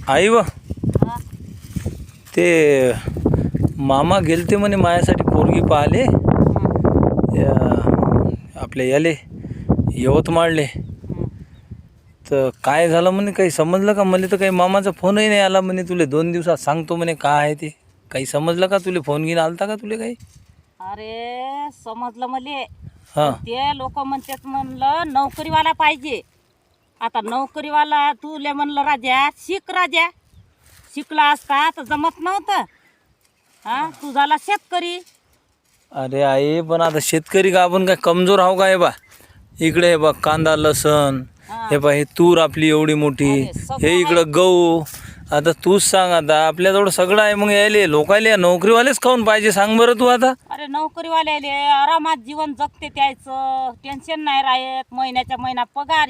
आई व हा. ते मामा गेलते म्हणे माझ्यासाठी पोरगी पाहिले आपल्या याले यवतमाळले. तर काय झालं म्हणे काही समजलं का? मला तर काही मामाचा फोनही नाही आला म्हणे. तुले 2 दिवसात सांगतो म्हणे काय आहे ते. काही समजलं का? तुले फोन घेऊन आलता का तुले काही? अरे समजलं मले. हां ते लोक म्हणतात म्हणलं नोकरीवाला पाहिजे. आता नोकरीवाला तुले म्हणलं राजा शिकला असता तर जमत नव्हतं. हा तू झाला शेतकरी. अरे आई पण आता शेतकरी का आपण काय कमजोर आहो का? हे बा इकडे हे बा कांदा लसण, हे बा हे तूर आपली एवढी मोठी, अरे, सगळं हे इकडं गहू. आता तूच सांग, आता आपल्याजवळ सगळं आहे, मग यायले लोकायले नोकरीवालेच खाऊन पाहिजे. सांग बरं तू आता. अरे नोकरीवाल्याले आरामात जीवन जगते त्याचं टेन्शन नाही राहत. महिन्याच्या महिना पगार